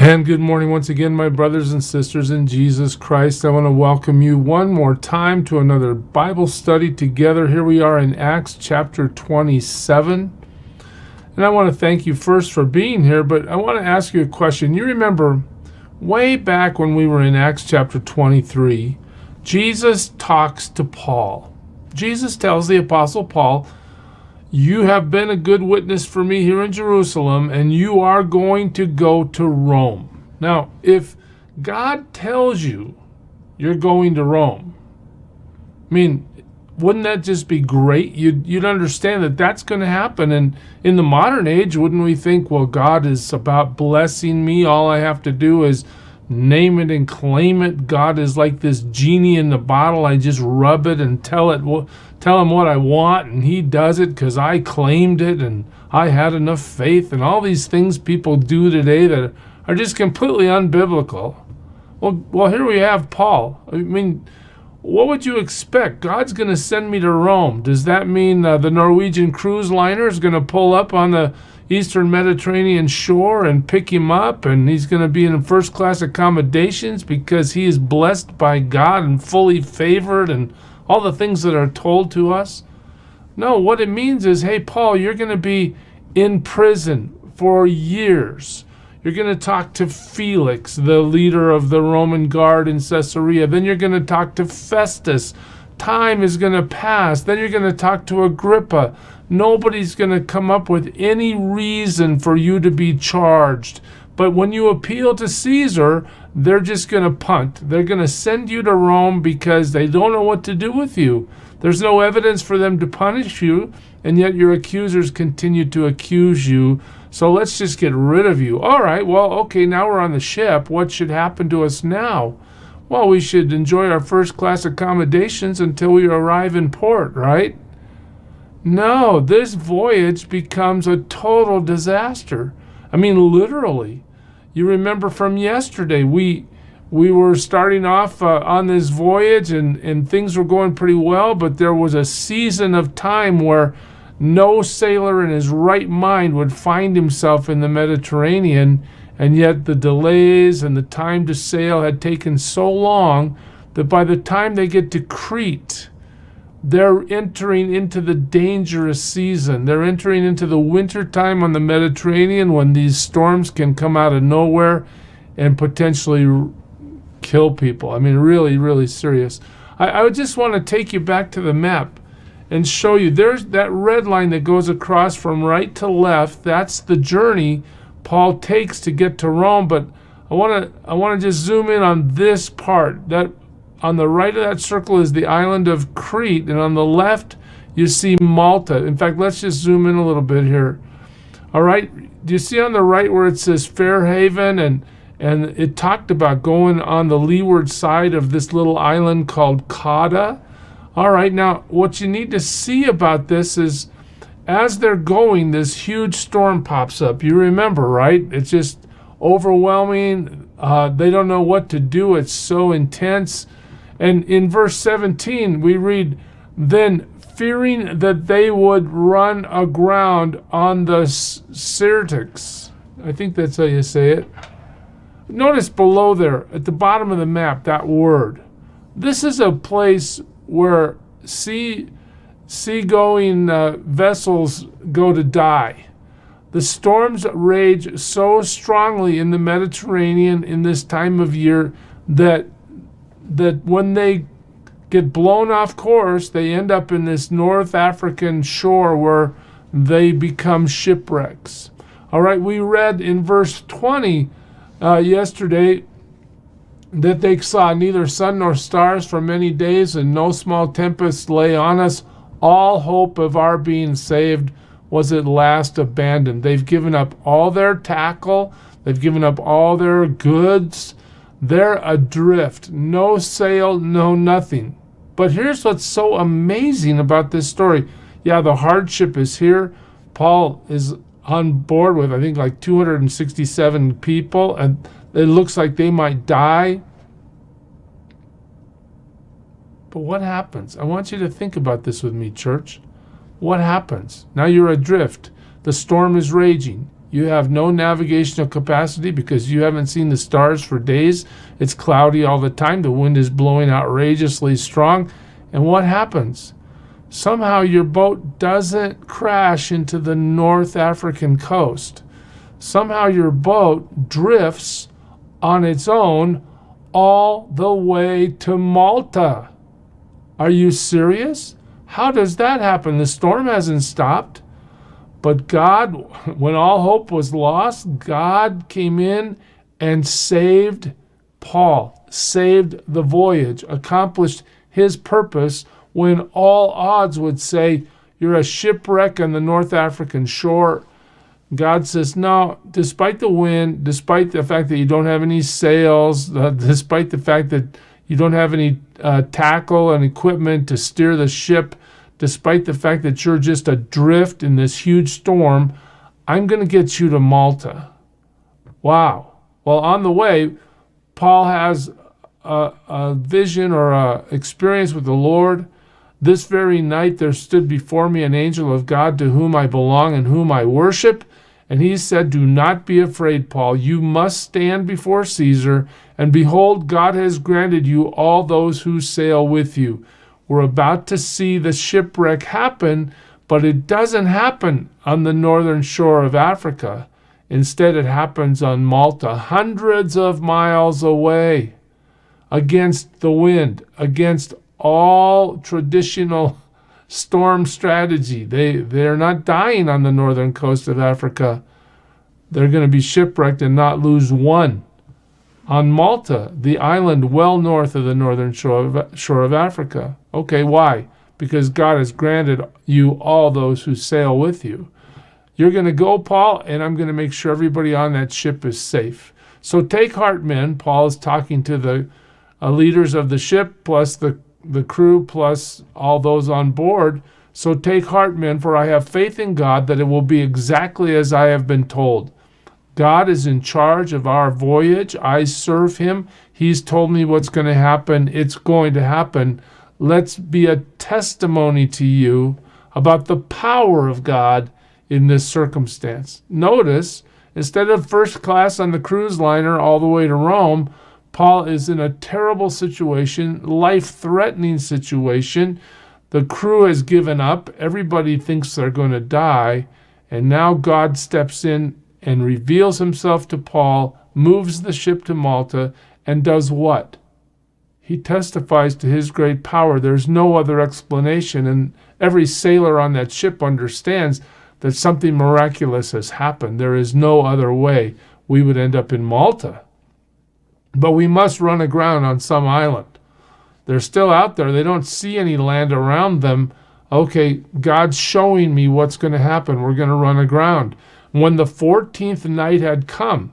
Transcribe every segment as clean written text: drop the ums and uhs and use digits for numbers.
And good morning once again, my brothers and sisters in Jesus Christ. I want to welcome you one more time to another Bible study together. Here we are in Acts chapter 27. And I want to thank you first for being here, but I want to ask you a question. You remember way back when we were in Acts chapter 23, Jesus talks to Paul. Jesus tells the Apostle Paul, "You have been a good witness for me here in Jerusalem, and you are going to go to Rome." Now, if God tells you you're going to Rome, I mean, wouldn't that just be great? You'd understand that that's going to happen. And in the modern age, wouldn't we think, well, God is about blessing me. All I have to do is name it and claim it. God is like this genie in the bottle. I just rub it and tell him what I want, and he does it because I claimed it and I had enough faith, and all these things people do today that are just completely unbiblical. Well, here we have Paul. I mean, what would you expect? God's going to send me to Rome. Does that mean the Norwegian cruise liner is going to pull up on the Eastern Mediterranean shore and pick him up, and he's going to be in first-class accommodations because he is blessed by God and fully favored and all the things that are told to us? No, what it means is, hey, Paul, you're going to be in prison for years. You're going to talk to Felix, the leader of the Roman guard in Caesarea. Then you're going to talk to Festus. Time is going to pass. Then you're going to talk to Agrippa. Nobody's going to come up with any reason for you to be charged. But when you appeal to Caesar, they're just going to punt. They're going to send you to Rome because they don't know what to do with you. There's no evidence for them to punish you, and yet your accusers continue to accuse you. So let's just get rid of you. All right, well, okay, now we're on the ship. What should happen to us now? Well, we should enjoy our first-class accommodations until we arrive in port, right? No, this voyage becomes a total disaster. I mean, literally. You remember from yesterday, we were starting off on this voyage and things were going pretty well, but there was a season of time where no sailor in his right mind would find himself in the Mediterranean, and yet the delays and the time to sail had taken so long that by the time they get to Crete, they're entering into the dangerous season. They're entering into the winter time on the Mediterranean when these storms can come out of nowhere and potentially kill people. I mean, really, really serious. I would just want to take you back to the map and show you. There's that red line that goes across from right to left. That's the journey Paul takes to get to Rome. But I want to just zoom in on this part. That on the right of that circle is the island of Crete, and on the left you see Malta. In fact, let's just zoom in a little bit here. All right, do you see on the right where it says Fairhaven, and it talked about going on the leeward side of this little island called Cauda? All right, now what you need to see about this is as they're going, this huge storm pops up. You remember, right? It's just overwhelming. They don't know what to do. It's so intense. And in verse 17, we read, "Then, fearing that they would run aground on the Syrtis." I think that's how you say it. Notice below there, at the bottom of the map, that word. This is a place where seagoing vessels go to die. The storms rage so strongly in the Mediterranean in this time of year that when they get blown off course, they end up in this North African shore where they become shipwrecks. All right, we read in verse 20 yesterday that they saw neither sun nor stars for many days, and no small tempest lay on us. All hope of our being saved was at last abandoned. They've given up all their tackle. They've given up all their goods. They're adrift. No sail, no nothing. But here's what's so amazing about this story. Yeah, the hardship is here. Paul is on board with, I think, like 267 people, and it looks like they might die. But what happens? I want you to think about this with me, church. What happens? Now you're adrift. The storm is raging. You have no navigational capacity because you haven't seen the stars for days. It's cloudy all the time. The wind is blowing outrageously strong. And what happens? Somehow your boat doesn't crash into the North African coast. Somehow your boat drifts on its own all the way to Malta. Are you serious? How does that happen? The storm hasn't stopped. But God, when all hope was lost, God came in and saved Paul, saved the voyage, accomplished his purpose when all odds would say, you're a shipwreck on the North African shore. God says, no, despite the wind, despite the fact that you don't have any sails, despite the fact that you don't have any tackle and equipment to steer the ship, despite the fact that you're just adrift in this huge storm, I'm going to get you to Malta. Wow. Well, on the way, Paul has a vision or a experience with the Lord. This very night there stood before me an angel of God to whom I belong and whom I worship. And he said, do not be afraid, Paul. You must stand before Caesar. And behold, God has granted you all those who sail with you. We're about to see the shipwreck happen, but it doesn't happen on the northern shore of Africa. Instead, it happens on Malta, hundreds of miles away, against the wind, against all traditional storm strategy. They're not dying on the northern coast of Africa. They're going to be shipwrecked and not lose one. On Malta, the island well north of the northern shore of Africa. Okay, why? Because God has granted you all those who sail with you. You're going to go, Paul, and I'm going to make sure everybody on that ship is safe. So take heart, men. Paul is talking to the leaders of the ship, plus the crew, plus all those on board. So take heart, men, for I have faith in God that it will be exactly as I have been told. God is in charge of our voyage. I serve him. He's told me what's going to happen. It's going to happen. Let's be a testimony to you about the power of God in this circumstance. Notice, instead of first class on the cruise liner all the way to Rome, Paul is in a terrible situation, life-threatening situation. The crew has given up. Everybody thinks they're going to die. And now God steps in and reveals himself to Paul, moves the ship to Malta, and does what? He testifies to his great power. There's no other explanation, and every sailor on that ship understands that something miraculous has happened. There is no other way we would end up in Malta. But we must run aground on some island. They're still out there. They don't see any land around them. Okay, God's showing me what's going to happen. We're going to run aground. When the 14th night had come,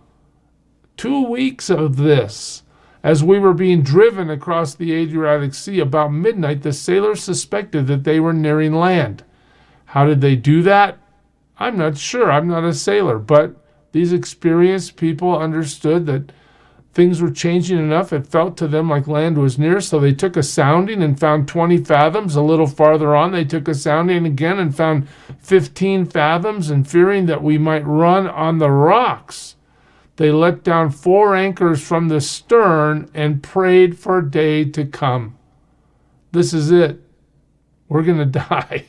2 weeks of this, as we were being driven across the Adriatic Sea, about midnight, the sailors suspected that they were nearing land. How did they do that? I'm not sure. I'm not a sailor, but these experienced people understood that things were changing enough. It felt to them like land was near, so they took a sounding and found 20 fathoms. A little farther on, they took a sounding again and found 15 fathoms, and fearing that we might run on the rocks, they let down 4 anchors from the stern and prayed for day to come. This is it. We're going to die.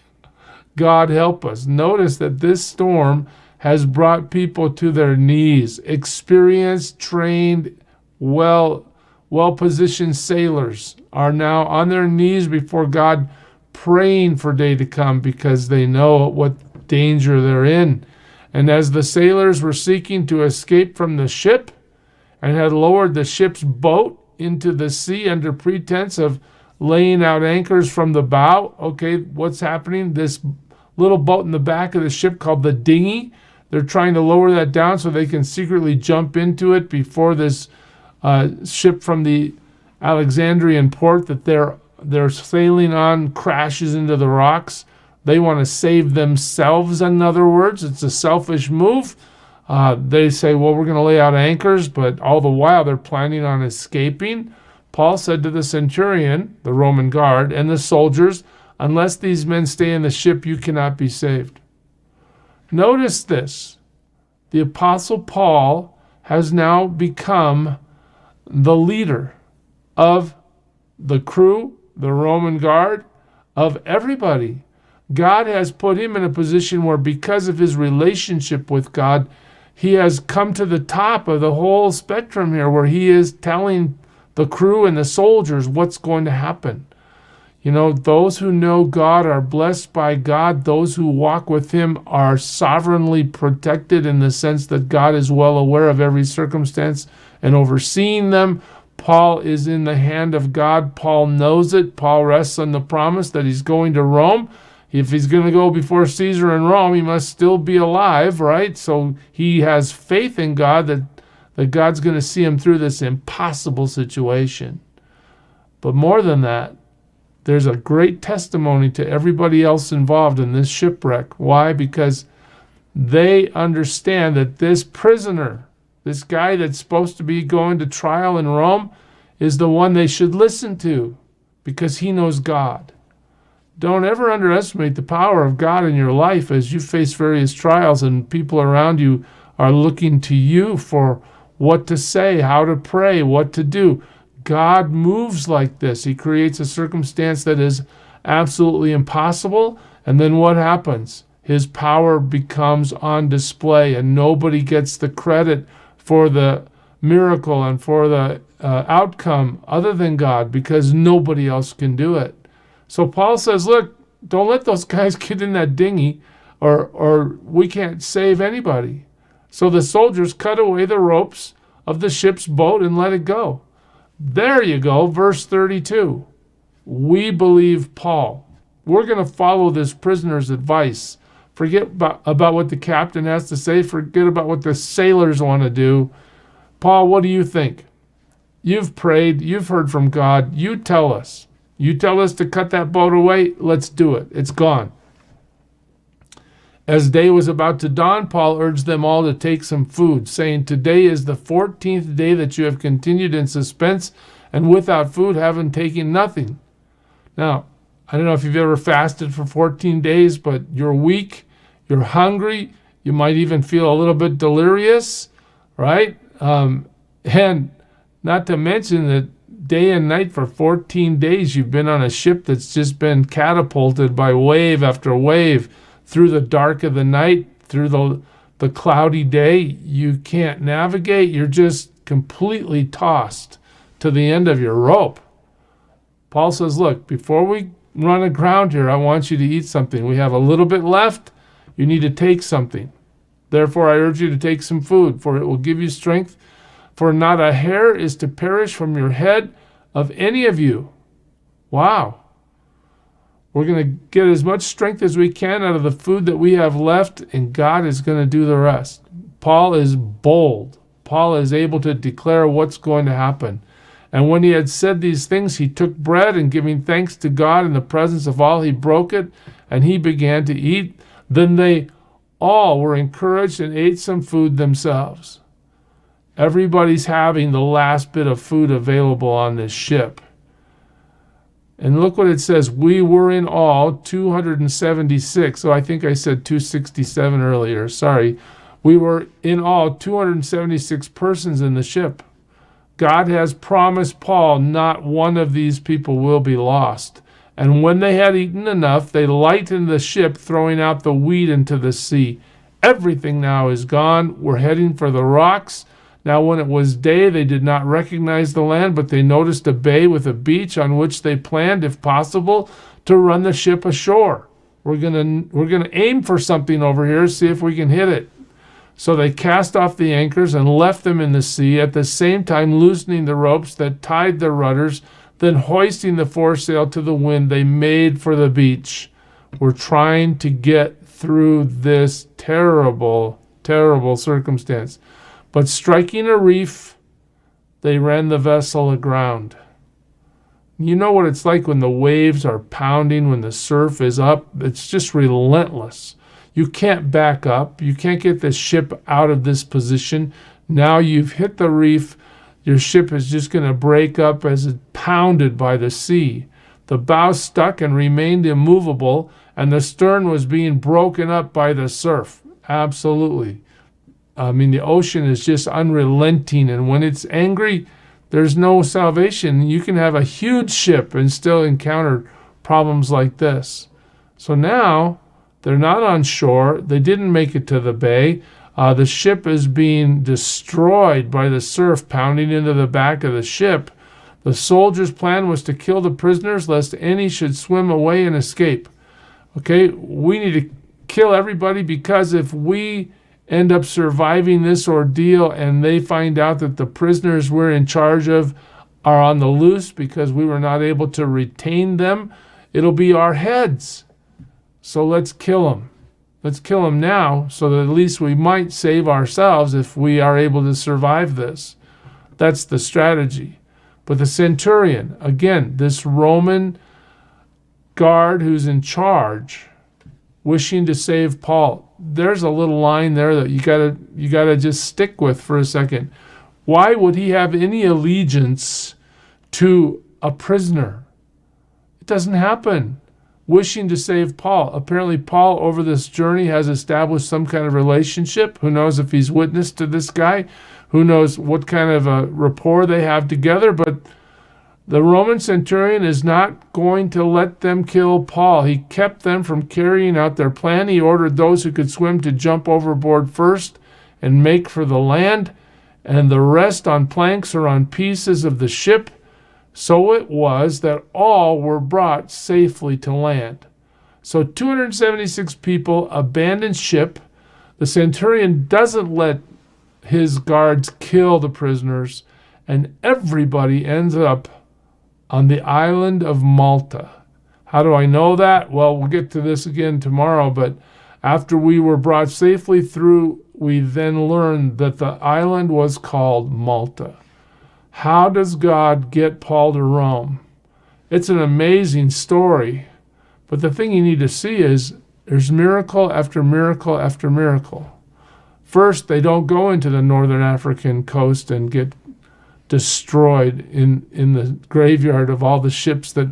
God help us. Notice that this storm has brought people to their knees. Experienced, trained, well-positioned sailors are now on their knees before God, praying for day to come because they know what danger they're in. And as the sailors were seeking to escape from the ship and had lowered the ship's boat into the sea under pretense of laying out anchors from the bow, okay, what's happening? This little boat in the back of the ship called the dinghy, they're trying to lower that down so they can secretly jump into it before this ship from the Alexandrian port that they're sailing on crashes into the rocks. They want to save themselves, in other words. It's a selfish move. They say, well, we're going to lay out anchors, but all the while they're planning on escaping. Paul said to the centurion, the Roman guard, and the soldiers, unless these men stay in the ship, you cannot be saved. Notice this. the Apostle Paul has now become the leader of the crew, the Roman guard, of everybody. God has put him in a position where, because of his relationship with God, he has come to the top of the whole spectrum here, where he is telling the crew and the soldiers what's going to happen. You know, those who know God are blessed by God. Those who walk with him are sovereignly protected, in the sense that God is well aware of every circumstance and overseeing them. Paul is in the hand of God. Paul knows it. Paul rests on the promise that he's going to Rome. If he's going to go before Caesar in Rome, he must still be alive, right? So he has faith in God that God's going to see him through this impossible situation. But more than that, there's a great testimony to everybody else involved in this shipwreck. Why? Because they understand that this prisoner, this guy that's supposed to be going to trial in Rome, is the one they should listen to, because he knows God. Don't ever underestimate the power of God in your life as you face various trials and people around you are looking to you for what to say, how to pray, what to do. God moves like this. He creates a circumstance that is absolutely impossible, and then what happens? His power becomes on display, and nobody gets the credit for the miracle and for the outcome other than God, because nobody else can do it. So Paul says, look, don't let those guys get in that dinghy, or we can't save anybody. So the soldiers cut away the ropes of the ship's boat and let it go. There you go, verse 32. We believe Paul. We're going to follow this prisoner's advice. Forget about what the captain has to say. Forget about what the sailors want to do. Paul, what do you think? You've prayed. You've heard from God. You tell us. You tell us to cut that boat away. Let's do it. It's gone. As day was about to dawn, Paul urged them all to take some food, saying, today is the 14th day that you have continued in suspense, and without food, having taken nothing. Now, I don't know if you've ever fasted for 14 days, but you're weak, you're hungry, you might even feel a little bit delirious, right? And not to mention that day and night for 14 days you've been on a ship that's just been catapulted by wave after wave through the dark of the night, through the cloudy day. You can't navigate. You're just completely tossed to the end of your rope. Paul says, look, before we run aground here, I want you to eat something. We have a little bit left. You need to take something. Therefore, I urge you to take some food, for it will give you strength. For not a hair is to perish from your head of any of you. Wow. We're going to get as much strength as we can out of the food that we have left, and God is going to do the rest. Paul is bold. Paul is able to declare what's going to happen. And when he had said these things, he took bread, and giving thanks to God in the presence of all, he broke it, and he began to eat. Then they all were encouraged and ate some food themselves. Everybody's having the last bit of food available on this ship. And look what it says. We were in all 276. So I think I said 267 earlier. Sorry. We were in all 276 persons in the ship. God has promised Paul not one of these people will be lost. And when they had eaten enough, they lightened the ship, throwing out the wheat into the sea. Everything now is gone. We're heading for the rocks. Now when it was day, they did not recognize the land, but they noticed a bay with a beach on which they planned, if possible, to run the ship ashore. We're gonna aim for something over here, see if we can hit it. So they cast off the anchors and left them in the sea, at the same time loosening the ropes that tied their rudders. Then hoisting the foresail to the wind, they made for the beach. We're trying to get through this terrible, terrible circumstance. But striking a reef, they ran the vessel aground. You know what it's like when the waves are pounding, when the surf is up? It's just relentless. You can't back up. You can't get the ship out of this position. Now you've hit the reef. Your ship is just going to break up as it's pounded by the sea. The bow stuck and remained immovable, and the stern was being broken up by the surf. Absolutely. the ocean is just unrelenting. And when it's angry, there's no salvation. You can have a huge ship and still encounter problems like this. So now they're not on shore. They didn't make it to the bay. The ship is being destroyed by the surf pounding into the back of the ship. The soldiers' plan was to kill the prisoners lest any should swim away and escape. Okay, we need to kill everybody, because if we end up surviving this ordeal and they find out that the prisoners we're in charge of are on the loose because we were not able to retain them, it'll be our heads. So let's kill them. Let's kill them now, so that at least we might save ourselves if we are able to survive this. That's the strategy. But the centurion, again, this Roman guard who's in charge, wishing to save Paul. There's a little line there that you gotta just stick with for a second. Why would he have any allegiance to a prisoner? It doesn't happen. Wishing to save Paul. Apparently Paul, over this journey, has established some kind of relationship. Who knows if he's witnessed to this guy? Who knows what kind of a rapport they have together? But the Roman centurion is not going to let them kill Paul. He kept them from carrying out their plan. He ordered those who could swim to jump overboard first and make for the land, and the rest on planks or on pieces of the ship. So it was that all were brought safely to land. So 276 people abandoned ship. The centurion doesn't let his guards kill the prisoners, and everybody ends up on the island of Malta. How do I know that? Well, we'll get to this again tomorrow, but after we were brought safely through, we then learned that the island was called Malta. How does God get Paul to Rome? It's an amazing story, but the thing you need to see is there's miracle after miracle after miracle. First, they don't go into the northern African coast and get destroyed in the graveyard of all the ships that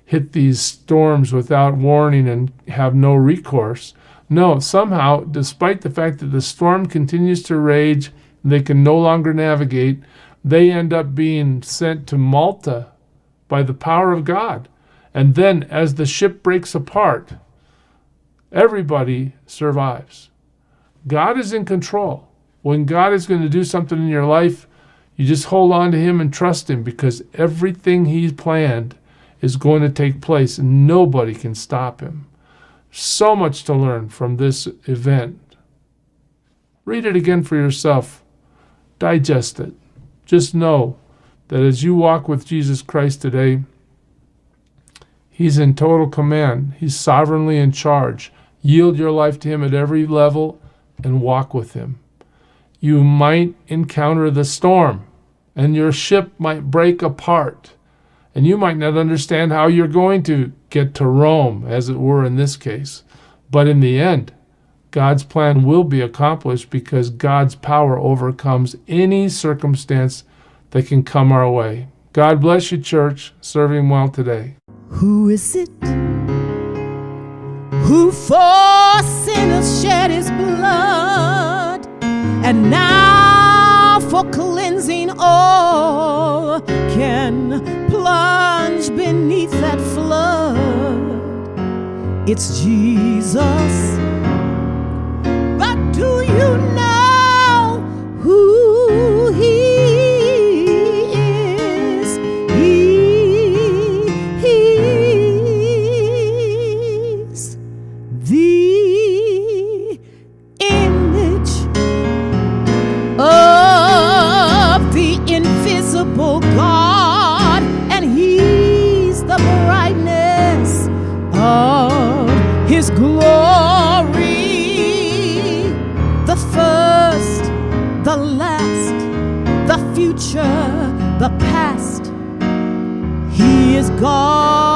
hit these storms without warning and have no recourse. No, somehow, despite the fact that the storm continues to rage, they can no longer navigate, they end up being sent to Malta by the power of God. And then as the ship breaks apart, everybody survives. God is in control. When God is going to do something in your life, you just hold on to him and trust him, because everything he's planned is going to take place and nobody can stop him. So much to learn from this event. Read it again for yourself. Digest it. Just know that as you walk with Jesus Christ today, he's in total command. He's sovereignly in charge. Yield your life to him at every level and walk with him. You might encounter the storm, and your ship might break apart, and you might not understand how you're going to get to Rome, as it were in this case. But in the end, God's plan will be accomplished, because God's power overcomes any circumstance that can come our way. God bless you, church. Serve him well today. Who is it who for sinners shed his blood, and now for cleansing all can plunge beneath that flood? It's Jesus. But do you know who he is? He's the image of the invisible God, and he's the brightness of his glory. The first, the last, the future, the past. He is God.